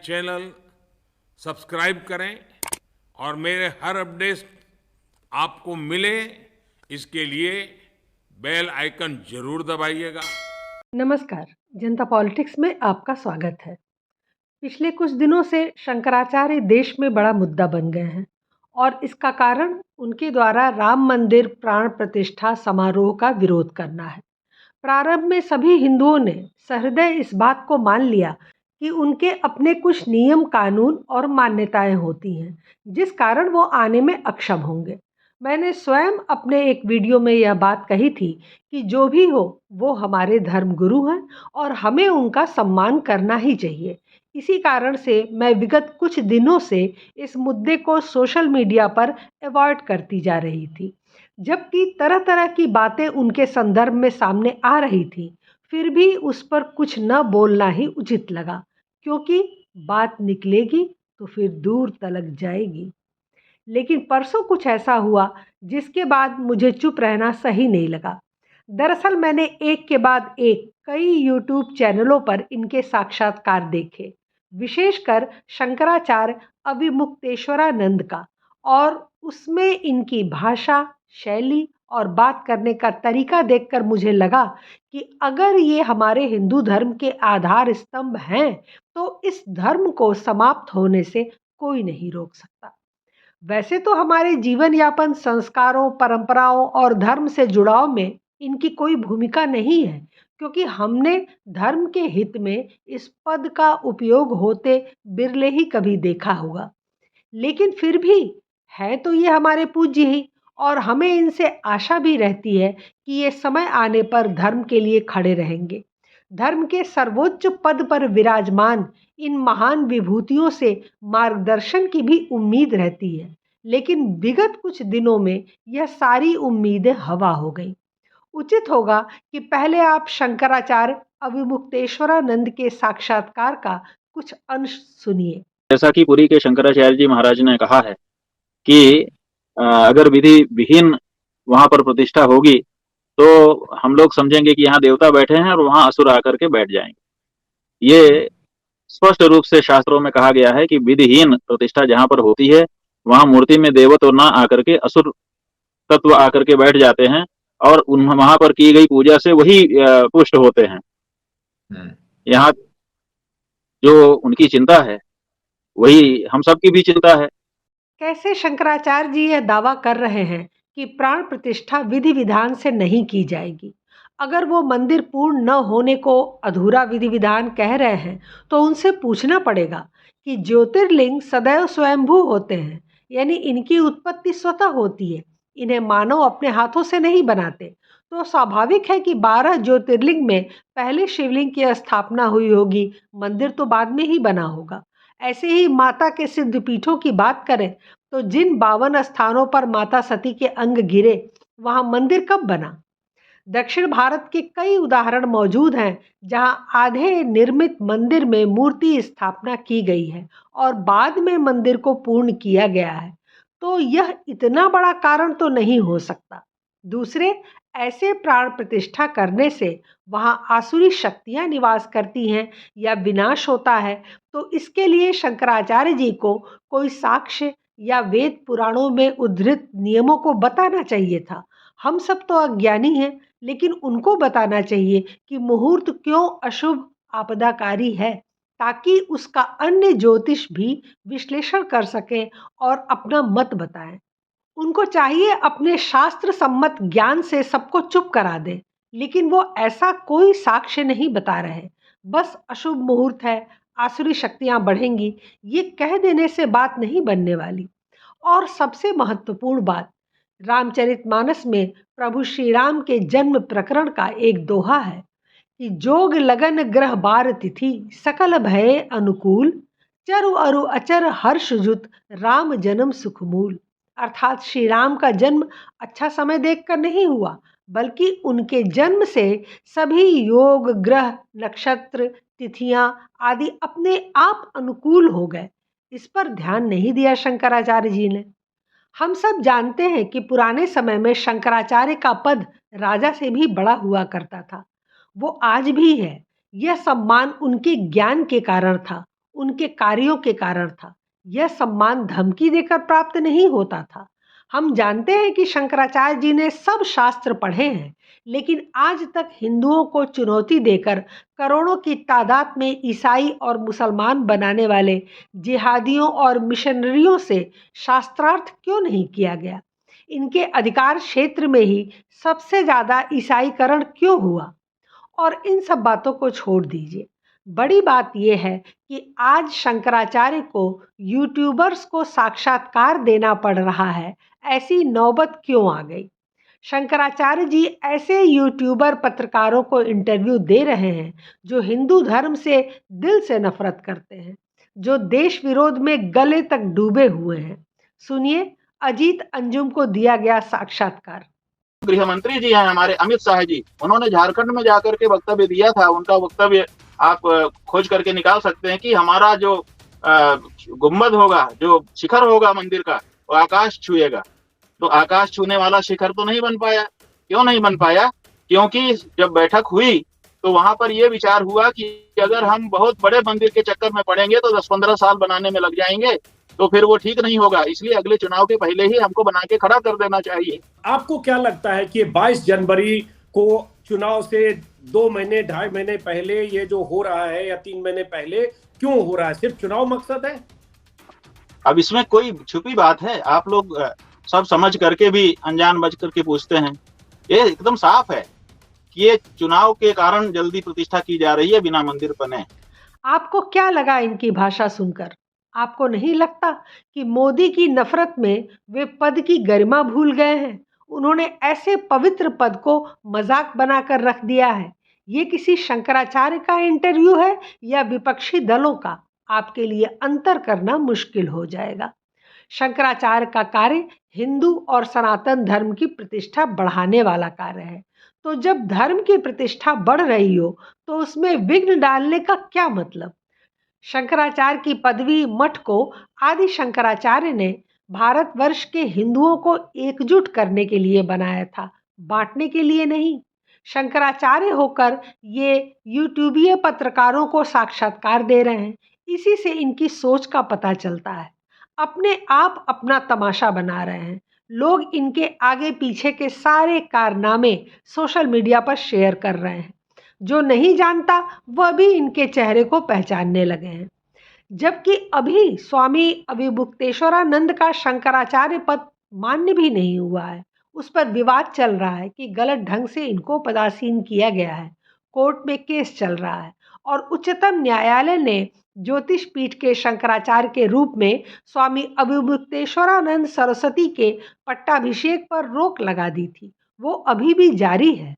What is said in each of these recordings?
Channel subscribe करें और मेरे हर अपडेट आपको मिले इसके लिए बेल आइकन जरूर दबाइएगा। नमस्कार, जनता पॉलिटिक्स में आपका स्वागत है। पिछले कुछ दिनों से शंकराचार्य देश में बड़ा मुद्दा बन गए हैं और इसका कारण उनके द्वारा राम मंदिर प्राण प्रतिष्ठा समारोह का विरोध करना है। प्रारंभ में सभी हिंदुओं ने सहृदय इस बात को मान लिया कि उनके अपने कुछ नियम कानून और मान्यताएं होती हैं, जिस कारण वो आने में अक्षम होंगे। मैंने स्वयं अपने एक वीडियो में यह बात कही थी कि जो भी हो वो हमारे धर्म गुरु हैं और हमें उनका सम्मान करना ही चाहिए। इसी कारण से मैं विगत कुछ दिनों से इस मुद्दे को सोशल मीडिया पर अवॉइड करती जा रही थी। जबकि तरह तरह की बातें उनके संदर्भ में सामने आ रही थी, फिर भी उस पर कुछ न बोलना ही उचित लगा, क्योंकि बात निकलेगी तो फिर दूर तलक जाएगी। लेकिन परसों कुछ ऐसा हुआ जिसके बाद मुझे चुप रहना सही नहीं लगा। दरअसल मैंने एक के बाद एक कई यूट्यूब चैनलों पर इनके साक्षात्कार देखे, विशेषकर शंकराचार्य अविमुक्तेश्वरानंद का, और उसमें इनकी भाषा, शैली और बात करने का तरीका देखकर मुझे लगा कि अगर ये हमारे हिंदू धर्म के आधार स्तंभ हैं, तो इस धर्म को समाप्त होने से कोई नहीं रोक सकता। वैसे तो हमारे जीवन यापन, संस्कारों, परंपराओं और धर्म से जुड़ाव में इनकी कोई भूमिका नहीं है, क्योंकि हमने धर्म के हित में इस पद का उपयोग होते बिरले ही कभी देखा होगा। लेकिन फिर भी है तो ये हमारे पूज्य ही, और हमें इनसे आशा भी रहती है कि ये समय आने पर धर्म के लिए खड़े रहेंगे। धर्म के सर्वोच्च पद पर विराजमान इन महान विभूतियों से मार्गदर्शन की भी उम्मीद रहती है, लेकिन विगत कुछ दिनों में यह सारी उम्मीदें हवा हो गई। उचित होगा कि पहले आप शंकराचार्य अविमुक्तेश्वरानंद के साक्षात्कार का कुछ अंश सुनिए। जैसा कि पुरी के शंकराचार्य जी महाराज ने कहा है कि अगर विधि विहीन वहां पर प्रतिष्ठा होगी तो हम लोग समझेंगे कि यहाँ देवता बैठे हैं और वहां असुर आकर के बैठ जाएंगे। ये स्पष्ट रूप से शास्त्रों में कहा गया है कि विधिहीन प्रतिष्ठा जहां पर होती है वहां मूर्ति में देवता ना आकर के असुर तत्व आकर के बैठ जाते हैं और उन वहां पर की गई पूजा से वही पुष्ट होते हैं। यहाँ जो उनकी चिंता है वही हम सबकी भी चिंता है। कैसे शंकराचार्य जी यह दावा कर रहे हैं कि प्राण प्रतिष्ठा विधि विधान से नहीं की जाएगी? अगर वो मंदिर पूर्ण न होने को अधूरा विधि विधान कह रहे हैं, तो उनसे पूछना पड़ेगा कि ज्योतिर्लिंग सदैव स्वयंभू होते हैं, यानी इनकी उत्पत्ति स्वतः होती है, इन्हें मानव अपने हाथों से नहीं बनाते। तो स्वाभाविक है कि 12 ज्योतिर्लिंग में पहले शिवलिंग की स्थापना हुई होगी, मंदिर तो बाद में ही बना होगा। ऐसे ही माता के सिद्ध पीठों की बात करें तो जिन 52 स्थानों पर माता सती के अंग गिरे, वहां मंदिर कब बना? दक्षिण भारत के कई उदाहरण मौजूद हैं जहां आधे निर्मित मंदिर में मूर्ति स्थापना की गई है और बाद में मंदिर को पूर्ण किया गया है। तो यह इतना बड़ा कारण तो नहीं हो सकता। दूसरे, ऐसे प्राण प्रतिष्ठा करने से वहां आसुरी शक्तियां निवास करती हैं या विनाश होता है, तो इसके लिए शंकराचार्य जी को कोई साक्ष्य या वेद पुराणों में उद्धृत नियमों को बताना चाहिए था। हम सब तो अज्ञानी हैं, लेकिन उनको बताना चाहिए कि मुहूर्त क्यों अशुभ आपदाकारी है, ताकि उसका अन्य ज्योतिष भी विश्लेषण कर सकें और अपना मत बताएं। उनको चाहिए अपने शास्त्र सम्मत ज्ञान से सबको चुप करा दें, लेकिन वो ऐसा कोई साक्ष्य नहीं बता रहे। बस अशुभ मुहूर्त है, आसुरी शक्तियां बढ़ेंगी, ये कह देने से बात नहीं बनने वाली। और सबसे महत्वपूर्ण बात, रामचरितमानस में प्रभु श्री राम के जन्म प्रकरण का एक दोहा है कि जोग लगन ग्रह बार तिथि सकल भय अनुकूल, चरु अरु अचर हर्ष जुत राम जन्म सुखमूल। अर्थात श्री राम का जन्म अच्छा समय देखकर नहीं हुआ, बल्कि उनके जन्म से सभी योग, ग्रह, नक्षत्र, तिथियां आदि अपने आप अनुकूल हो गए। इस पर ध्यान नहीं दिया शंकराचार्य जी ने। हम सब जानते हैं कि पुराने समय में शंकराचार्य का पद राजा से भी बड़ा हुआ करता था। वो आज भी है। यह सम्मान उनके ज्ञान के कारण था उनके कार्यों के कारण था। यह सम्मान धमकी देकर प्राप्त नहीं होता था। हम जानते हैं कि शंकराचार्य जी ने सब शास्त्र पढ़े हैं, लेकिन आज तक हिंदुओं को चुनौती देकर करोड़ों की तादाद में ईसाई और मुसलमान बनाने वाले जिहादियों और मिशनरियों से शास्त्रार्थ क्यों नहीं किया गया? इनके अधिकार क्षेत्र में ही सबसे ज़्यादा ईसाईकरण क्यों हुआ? और इन सब बातों को छोड़ दीजिए। बड़ी बात यह है कि आज शंकराचार्य को यूट्यूबर्स को साक्षात्कार देना पड़ रहा है। ऐसी नौबत क्यों आ गई? शंकराचार्य जी ऐसे यूट्यूबर पत्रकारों को इंटरव्यू दे रहे हैं जो हिंदू धर्म से दिल से नफरत करते हैं, जो देश विरोध में गले तक डूबे हुए हैं। सुनिए अजीत अंजुम को दिया गया साक्षात्कार। गृह मंत्री जी हैं हमारे अमित शाह जी, उन्होंने झारखंड में जाकर के वक्तव्य दिया था। उनका वक्तव्य आप खोज करके निकाल सकते हैं कि हमारा जो गुम्बद होगा, जो शिखर होगा मंदिर का, वो आकाश छुएगा। तो आकाश छूने वाला शिखर तो नहीं बन पाया। क्यों नहीं बन पाया? क्योंकि जब बैठक हुई तो वहां पर यह विचार हुआ कि अगर हम बहुत बड़े मंदिर के चक्कर में पड़ेंगे तो 10-15 साल बनाने में लग जाएंगे, तो फिर वो ठीक नहीं होगा। इसलिए अगले चुनाव के पहले ही हमको बना के खड़ा कर देना चाहिए। आपको क्या लगता है कि 22 जनवरी को चुनाव से 2 महीने 2.5 महीने पहले ये जो हो रहा है या 3 महीने पहले क्यों हो रहा है? सिर्फ चुनाव मकसद है? अब इसमें कोई छुपी बात है? आप लोग सब समझ करके भी अनजान बच करके पूछते हैं। ये एकदम साफ है कि ये चुनाव के कारण जल्दी प्रतिष्ठा की जा रही है बिना मंदिर बने। आपको क्या लगा इनकी भाषा सुनकर? आपको नहीं लगता कि मोदी की नफरत में वे पद की गरिमा भूल गए हैं? उन्होंने ऐसे पवित्र पद को मजाक बनाकर रख दिया है। ये किसी शंकराचार्य का इंटरव्यू है या विपक्षी दलों का? आपके लिए अंतर करना मुश्किल हो जाएगा। शंकराचार्य का कार्य हिंदू और सनातन धर्म की प्रतिष्ठा बढ़ाने वाला कार्य है। तो जब धर्म की प्रतिष्ठा बढ़ रही हो तो उसमें विघ्न डालने का क्या मतलब? शंकराचार्य की पदवी मठ को आदि शंकराचार्य ने भारतवर्ष के हिंदुओं को एकजुट करने के लिए बनाया था, बांटने के लिए नहीं। शंकराचार्य होकर ये यूट्यूबीय पत्रकारों को साक्षात्कार दे रहे हैं। इसी से इनकी सोच का पता चलता है। अपने आप अपना तमाशा बना रहे हैं। लोग इनके आगे पीछे के सारे कारनामे सोशल मीडिया पर शेयर कर रहे हैं। जो नहीं जानता वह भी इनके चेहरे को पहचानने लगे हैं। जबकि अभी स्वामी अविमुक्तेश्वरानंद का शंकराचार्य पद मान्य भी नहीं हुआ है। उस पर विवाद चल रहा है कि गलत ढंग से इनको पदासीन किया गया है। कोर्ट में केस चल रहा है और उच्चतम न्यायालय ने ज्योतिष पीठ के शंकराचार्य के रूप में स्वामी अविमुक्तेश्वरानंद सरस्वती के पट्टाभिषेक पर रोक लगा दी थी। वो अभी भी जारी है।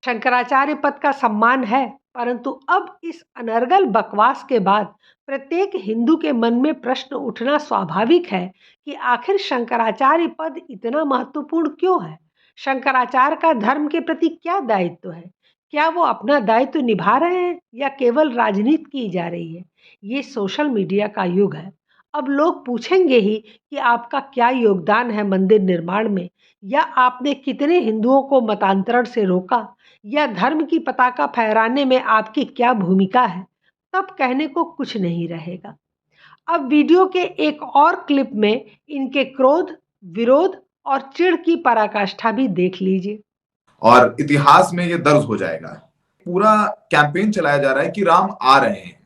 शंकराचार्य पद का सम्मान है, परंतु अब इस अनर्गल बकवास के बाद प्रत्येक हिंदू के मन में प्रश्न उठना स्वाभाविक है कि आखिर शंकराचार्य पद इतना महत्वपूर्ण क्यों है? शंकराचार्य का धर्म के प्रति क्या दायित्व है? क्या वो अपना दायित्व निभा रहे हैं या केवल राजनीति की जा रही है? ये सोशल मीडिया का युग है। अब लोग पूछेंगे ही कि आपका क्या योगदान है मंदिर निर्माण में, या आपने कितने हिंदुओं को मतांतरण से रोका, या धर्म की पताका फहराने में आपकी क्या भूमिका है। तब कहने को कुछ नहीं रहेगा। अब वीडियो के एक और क्लिप में इनके क्रोध, विरोध और चिढ़ की पराकाष्ठा भी देख लीजिए। और इतिहास में ये दर्ज हो जाएगा। पूरा कैंपेन चलाया जा रहा है कि राम आ रहे हैं।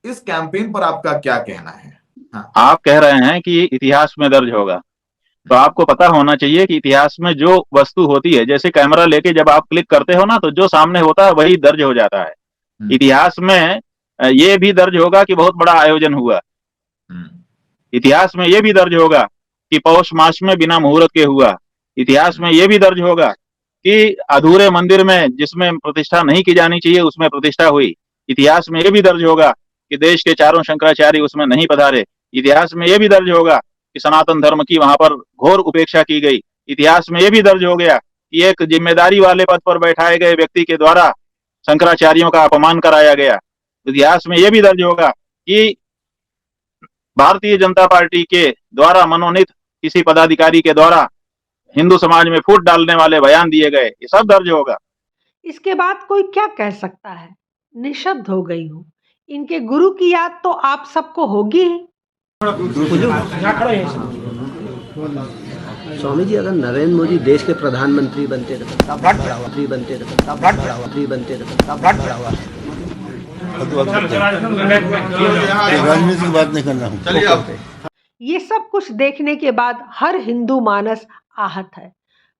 इस कैंपेन पर आपका क्या कहना है? हाँ। आप कह रहे हैं कि इतिहास में दर्ज होगा, तो आपको पता होना चाहिए कि इतिहास में जो वस्तु होती है, जैसे कैमरा लेके जब आप क्लिक करते हो ना, तो जो सामने होता है वही दर्ज हो जाता है। इतिहास में ये भी दर्ज होगा कि बहुत बड़ा आयोजन हुआ। इतिहास में ये भी दर्ज होगा कि पौष मास में बिना मुहूर्त के हुआ। इतिहास में ये भी दर्ज होगा कि अधूरे मंदिर में जिसमें प्रतिष्ठा नहीं की जानी चाहिए उसमें प्रतिष्ठा हुई। इतिहास में ये भी दर्ज होगा कि देश के चारों शंकराचार्य उसमें नहीं पधारे। इतिहास में ये भी दर्ज होगा कि सनातन धर्म की वहां पर घोर उपेक्षा की गई। इतिहास में ये भी दर्ज हो गया कि एक जिम्मेदारी वाले पद पर बैठाए गए व्यक्ति के द्वारा शंकराचार्यों का अपमान कराया गया। इतिहास में ये भी दर्ज होगा कि भारतीय जनता पार्टी के द्वारा मनोनीत किसी पदाधिकारी के द्वारा हिंदू समाज में फूट डालने वाले बयान दिए गए। ये सब दर्ज होगा। इसके बाद कोई क्या कह सकता है? निशब्द हो गई हूँ। इनके गुरु की याद तो आप सबको होगी ही। स्वामी जी, अगर नरेंद्र मोदी देश के प्रधानमंत्री बनते तो राजनीति की बात नहीं करना हूँ। ये सब कुछ देखने के बाद हर हिंदू मानस आहत है।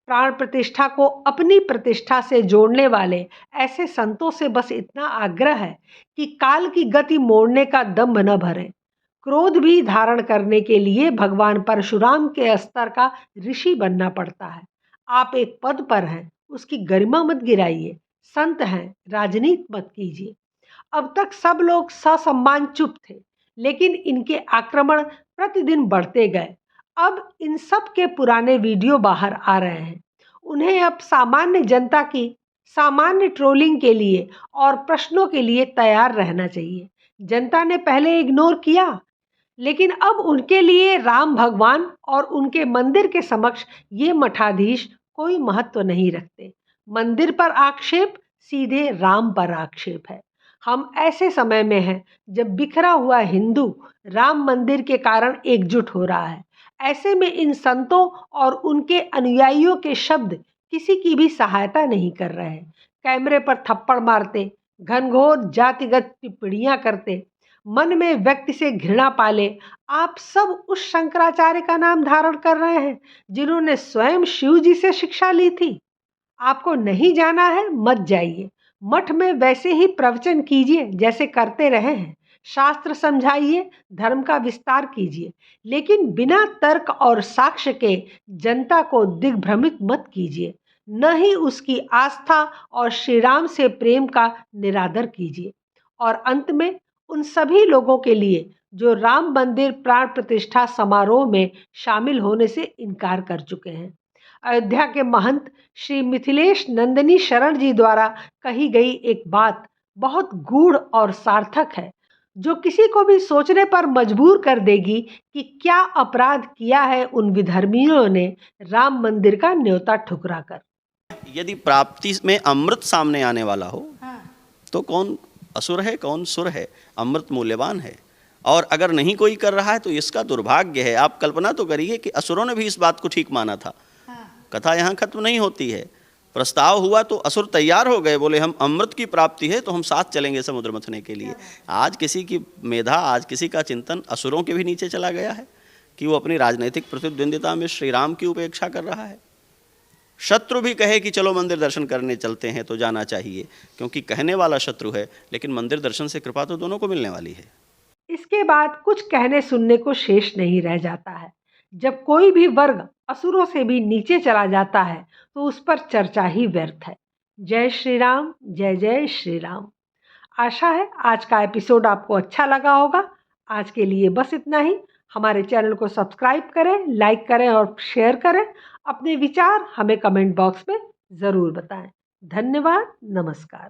प्राण प्रतिष्ठा को अपनी प्रतिष्ठा से जोड़ने वाले ऐसे संतों से बस इतना आग्रह है कि काल की गति मोड़ने का दम्भ न भरें। क्रोध भी धारण करने के लिए भगवान परशुराम के स्तर का ऋषि बनना पड़ता है। आप एक पद पर हैं, उसकी गरिमा मत गिराइए। संत हैं, राजनीति मत कीजिए। अब तक सब लोग ससम्मान चुप थे, लेकिन इनके आक्रमण प्रतिदिन बढ़ते गए। अब इन सब के पुराने वीडियो बाहर आ रहे हैं। उन्हें अब सामान्य जनता की सामान्य ट्रोलिंग के लिए और प्रश्नों के लिए तैयार रहना चाहिए। जनता ने पहले इग्नोर किया, लेकिन अब उनके लिए राम भगवान और उनके मंदिर के समक्ष ये मठाधीश कोई महत्व नहीं रखते। मंदिर पर आक्षेप सीधे राम पर आक्षेप है। हम ऐसे समय में हैं जब बिखरा हुआ हिंदू राम मंदिर के कारण एकजुट हो रहा है। ऐसे में इन संतों और उनके अनुयायियों के शब्द किसी की भी सहायता नहीं कर रहे हैं। कैमरे पर थप्पड़ मारते, घनघोर जातिगत टिप्पणियां करते, मन में व्यक्ति से घृणा पाले, आप सब उस शंकराचार्य का नाम धारण कर रहे हैं जिन्होंने स्वयं शिव जी से शिक्षा ली थी। आपको नहीं जाना है, मत जाइए। मठ में वैसे ही प्रवचन कीजिए जैसे करते रहे हैं। शास्त्र समझाइए, धर्म का विस्तार कीजिए, लेकिन बिना तर्क और साक्ष्य के जनता को दिग्भ्रमित मत कीजिए। न ही उसकी आस्था और श्री राम से प्रेम का निरादर कीजिए। और अंत में उन सभी लोगों के लिए जो राम मंदिर प्राण प्रतिष्ठा समारोह में शामिल होने से इनकार कर चुके हैं। अयोध्या के महंत श्री मिथिलेश नंदिनी शरण जी द्वारा कही गई एक बात बहुत गूढ़ और सार्थक है, जो किसी को भी सोचने पर मजबूर कर देगी कि क्या अपराध किया है उन विधर्मियों ने राम मंदिर का न्योता ठुकराकर। यदि प्राप्ति में अमृत सामने आने वाला हो तो कौन असुर है कौन सुर है? अमृत मूल्यवान है। और अगर नहीं कोई कर रहा है तो इसका दुर्भाग्य है। आप कल्पना तो करिए कि असुरों ने भी इस बात को ठीक माना था। कथा यहाँ खत्म नहीं होती है। प्रस्ताव हुआ तो असुर तैयार हो गए, बोले हम अमृत की प्राप्ति है तो हम साथ चलेंगे समुद्र मथने के लिए। आज किसी की मेधा, आज किसी का चिंतन असुरों के भी नीचे चला गया है कि वो अपनी राजनीतिक प्रतिद्वंदिता में श्री राम की उपेक्षा कर रहा है। शत्रु भी कहे कि चलो मंदिर दर्शन करने चलते हैं तो जाना चाहिए, क्योंकि कहने वाला शत्रु है, लेकिन मंदिर दर्शन से कृपा तो दोनों को मिलने वाली है। इसके बाद कुछ कहने सुनने को शेष नहीं रह जाता है। जब कोई भी वर्ग असुरों से भी नीचे चला जाता है तो उस पर चर्चा ही व्यर्थ है। जय श्री राम, जय जय श्री राम। आशा है आज का एपिसोड आपको अच्छा लगा होगा। आज के लिए बस इतना ही। हमारे चैनल को सब्सक्राइब करें, लाइक करें और शेयर करें। अपने विचार हमें कमेंट बॉक्स में ज़रूर बताएं। धन्यवाद, नमस्कार।